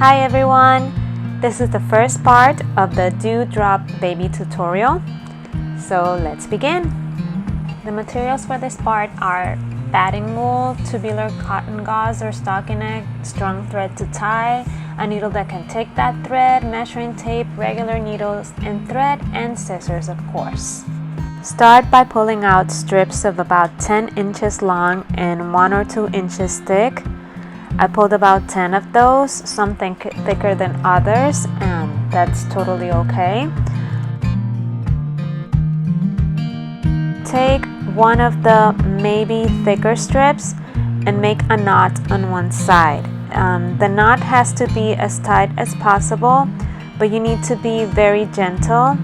Hi everyone! This is the first part of the Dewdrop Baby tutorial. So let's begin. The materials for this part are batting wool, tubular cotton gauze or stockinette, strong thread to tie, a needle that can take that thread, measuring tape, regular needles and thread, and scissors of course. Start by pulling out strips of about 10 inches long and 1 or 2 inches thick. I pulled about 10 of those, some thicker than others, and that's totally okay. Take one of the maybe thicker strips and make a knot on one side. The knot has to be as tight as possible, but you need to be very gentle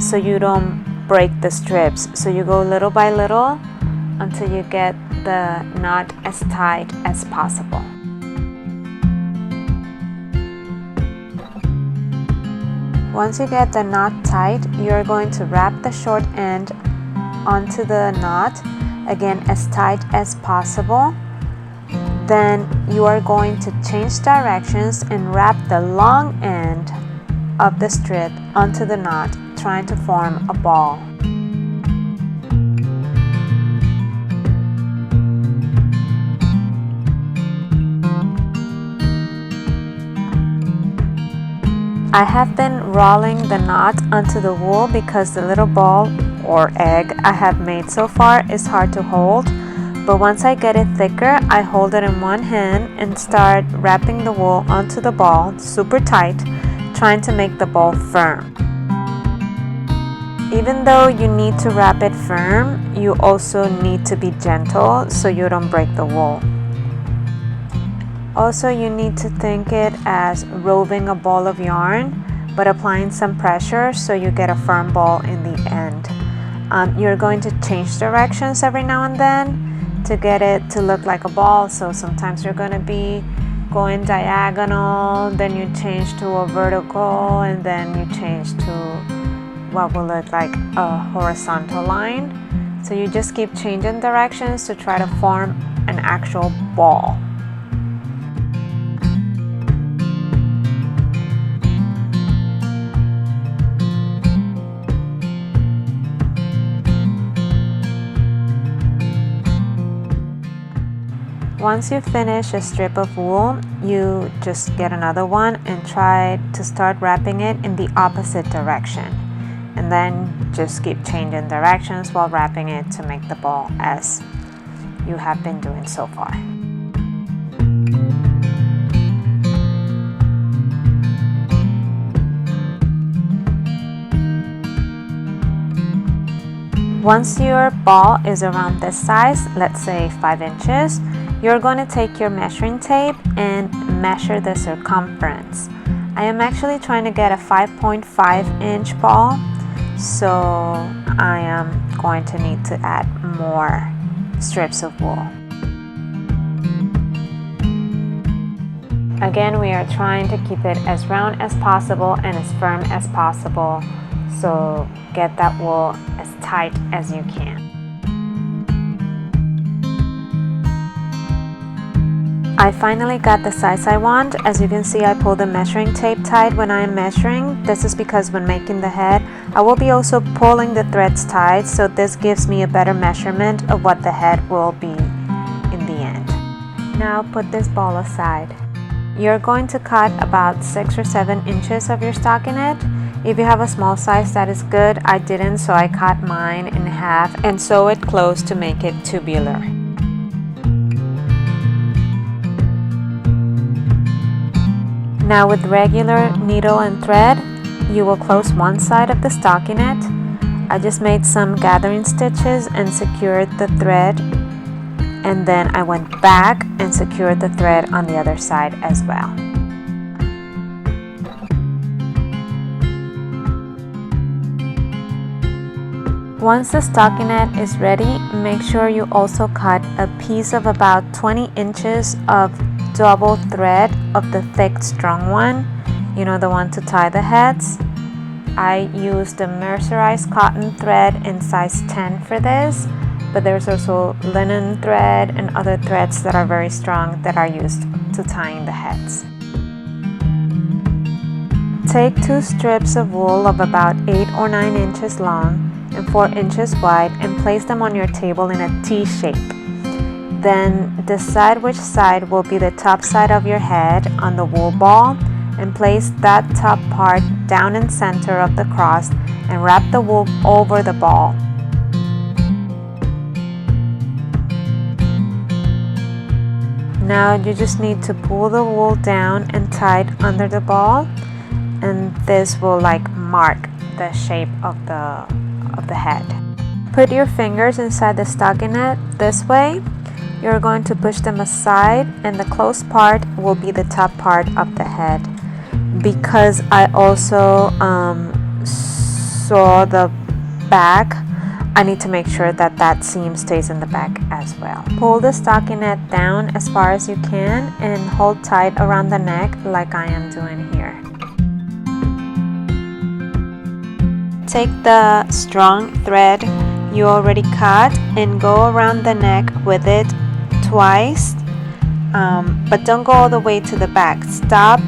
so you don't break the strips. So you go little by little until you get the knot as tight as possible. Once you get the knot tight, you are going to wrap the short end onto the knot, again as tight as possible. Then you are going to change directions and wrap the long end of the strip onto the knot, trying to form a ball. I have been rolling the knot onto the wool because the little ball or egg I have made so far is hard to hold, but once I get it thicker, I hold it in one hand and start wrapping the wool onto the ball super tight, trying to make the ball firm. Even though you need to wrap it firm, you also need to be gentle so you don't break the wool. Also, you need to think it as roving a ball of yarn, but applying some pressure so you get a firm ball in the end. You're going to change directions every now and then to get it to look like a ball. So sometimes you're going to be going diagonal, then you change to a vertical, and then you change to what will look like a horizontal line. So you just keep changing directions to try to form an actual ball. Once you finish a strip of wool, you just get another one and try to start wrapping it in the opposite direction. And then just keep changing directions while wrapping it to make the ball as you have been doing so far. Once your ball is around this size, let's say 5 inches, you're going to take your measuring tape and measure the circumference. I am actually trying to get a 5.5 inch ball, so I am going to need to add more strips of wool. Again, we are trying to keep it as round as possible and as firm as possible, so get that wool as tight as you can. I finally got the size I want. As you can see, I pull the measuring tape tight when I am measuring. This is because when making the head, I will be also pulling the threads tight, so this gives me a better measurement of what the head will be in the end. Now put this ball aside. You're going to cut about 6 or 7 inches of your stockinette. If you have a small size, that is good. I didn't, so I cut mine in half and sew it close to make it tubular. Now with regular needle and thread, you will close one side of the stockinette. I just made some gathering stitches and secured the thread, and then I went back and secured the thread on the other side as well. Once the stockinette is ready, make sure you also cut a piece of about 20 inches of double thread of the thick strong one, you know, the one to tie the heads. I used the mercerized cotton thread in size 10 for this, but there's also linen thread and other threads that are very strong that are used to tying the heads. Take 2 strips of wool of about 8 or 9 inches long and 4 inches wide and place them on your table in a T shape. Then decide which side will be the top side of your head on the wool ball and place that top part down in center of the cross and wrap the wool over the ball. Now you just need to pull the wool down and tight under the ball, and this will mark the shape of the head. Put your fingers inside the stockinette this way. You're going to push them aside and the closed part will be the top part of the head. Because I also saw the back, I need to make sure that that seam stays in the back as well. Pull the stockinette down as far as you can and hold tight around the neck like I am doing here. Take the strong thread you already cut and go around the neck with it twice, but don't go all the way to the back. Stop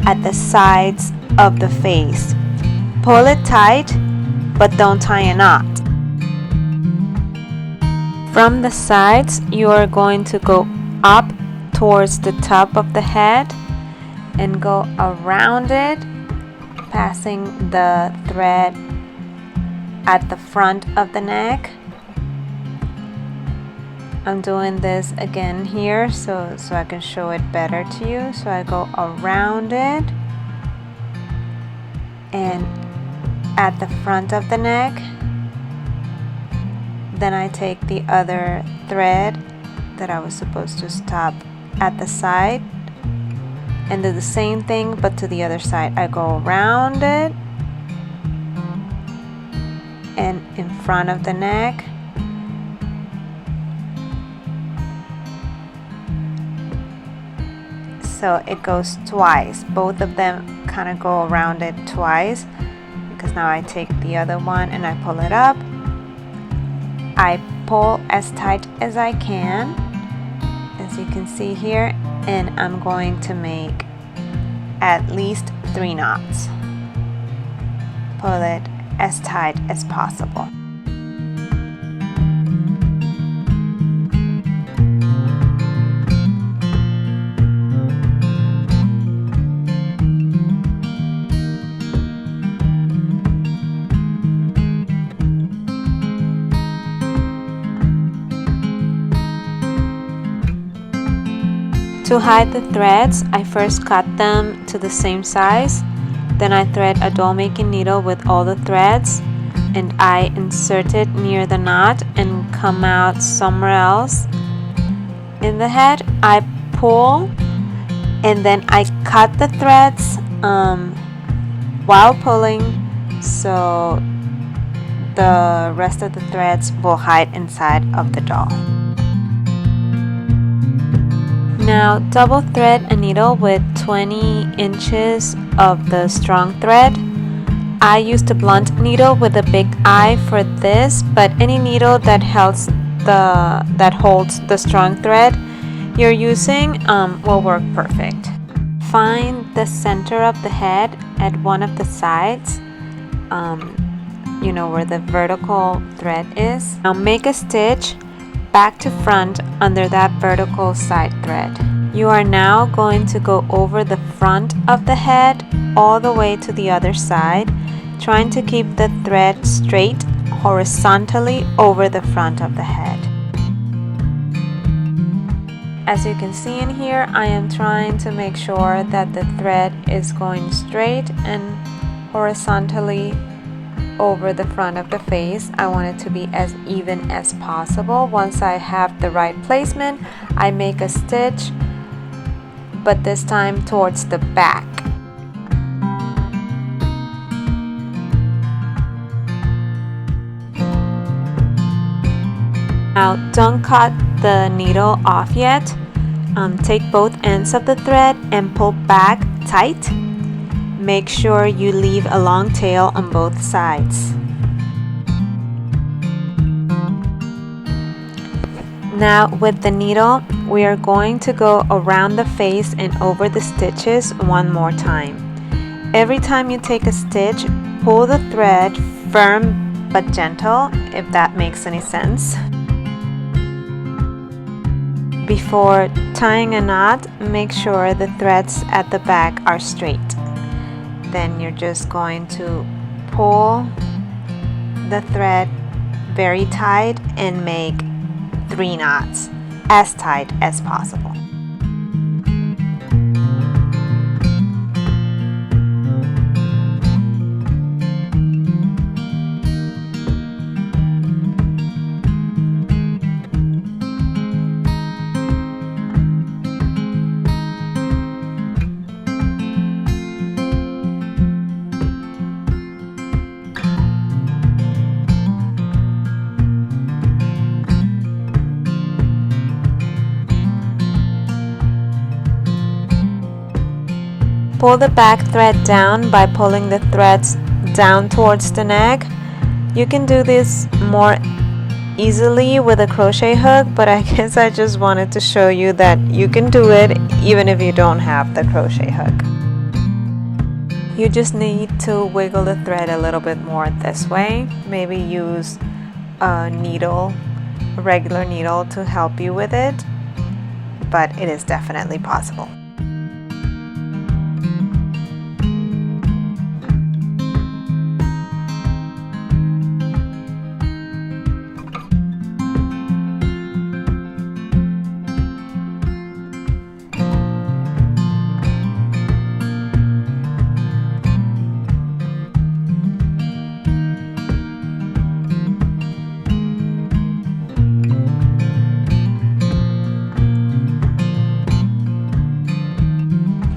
at the sides of the face. Pull it tight, but don't tie a knot. From the sides, you are going to go up towards the top of the head and go around it, passing the thread at the front of the neck. I'm doing this again here so I can show it better to you. So I go around it and at the front of the neck. Then I take the other thread that I was supposed to stop at the side and do the same thing but to the other side. I go around it and in front of the neck. So it goes twice. Both of them kind of go around it twice, because now I take the other one and I pull it up. I pull as tight as I can, as you can see here, and I'm going to make at least 3 knots. Pull it as tight as possible. To hide the threads, I first cut them to the same size. Then I thread a doll making needle with all the threads and I insert it near the knot and come out somewhere else. In the head, I pull and then I cut the threads while pulling, so the rest of the threads will hide inside of the doll. Now double thread a needle with 20 inches of the strong thread. I used a blunt needle with a big eye for this, but any needle that holds the strong thread you're using will work perfect. Find the center of the head at one of the sides, you know where the vertical thread is. Now make a stitch back to front under that vertical side thread. You are now going to go over the front of the head all the way to the other side, trying to keep the thread straight horizontally over the front of the head. As you can see in here, I am trying to make sure that the thread is going straight and horizontally over the front of the face. I want it to be as even as possible. Once I have the right placement, I make a stitch, but this time towards the back. Now don't cut the needle off yet. Take both ends of the thread and pull back tight. Make sure you leave a long tail on both sides. Now with the needle, we are going to go around the face and over the stitches one more time. Every time you take a stitch, pull the thread firm but gentle, if that makes any sense. Before tying a knot, make sure the threads at the back are straight. Then you're just going to pull the thread very tight and make 3 knots, as tight as possible. Pull the back thread down by pulling the threads down towards the neck. You can do this more easily with a crochet hook, but I guess I just wanted to show you that you can do it even if you don't have the crochet hook. You just need to wiggle the thread a little bit more this way. Maybe use a needle, a regular needle, to help you with it, but it is definitely possible.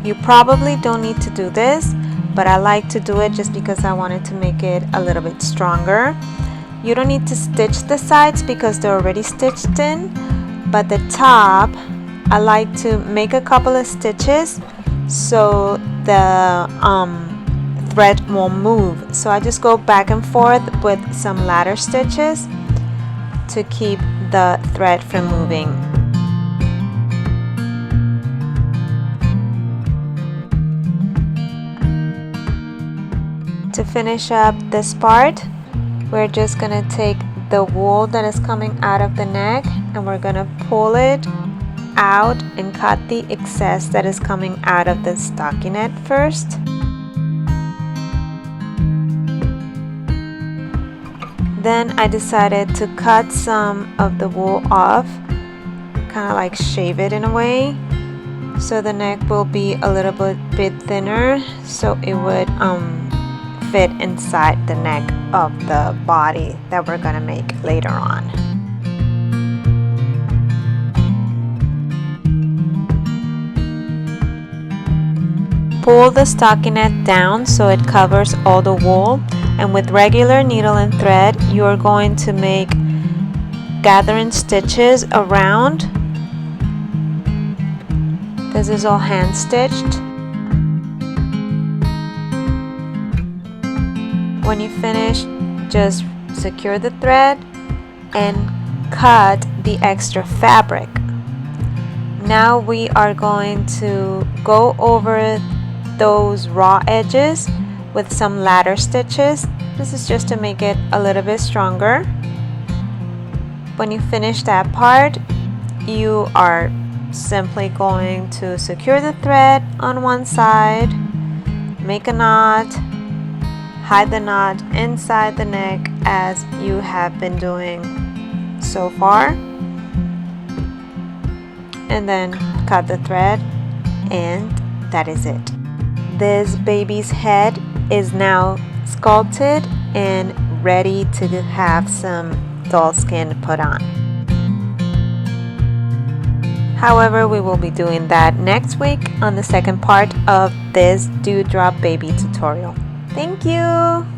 You probably don't need to do this, but I like to do it just because I wanted to make it a little bit stronger. You don't need to stitch the sides because they're already stitched in, but the top, I like to make a couple of stitches so the thread won't move. So I just go back and forth with some ladder stitches to keep the thread from moving. To finish up this part, we're just gonna take the wool that is coming out of the neck and we're gonna pull it out and cut the excess that is coming out of the stockinette first. Then I decided to cut some of the wool off, kind of like shave it in a way, so the neck will be a little bit thinner, so it would fit inside the neck of the body that we're gonna make later on. Pull the stockinette down so it covers all the wool, and with regular needle and thread you are going to make gathering stitches around. This is all hand stitched. When you finish, just secure the thread and cut the extra fabric. Now we are going to go over those raw edges with some ladder stitches. This is just to make it a little bit stronger. When you finish that part, you are simply going to secure the thread on one side, make a knot, hide the knot inside the neck as you have been doing so far, and then cut the thread, and that is it. This baby's head is now sculpted and ready to have some doll skin put on. However, we will be doing that next week on the second part of this Dewdrop Baby tutorial. Thank you!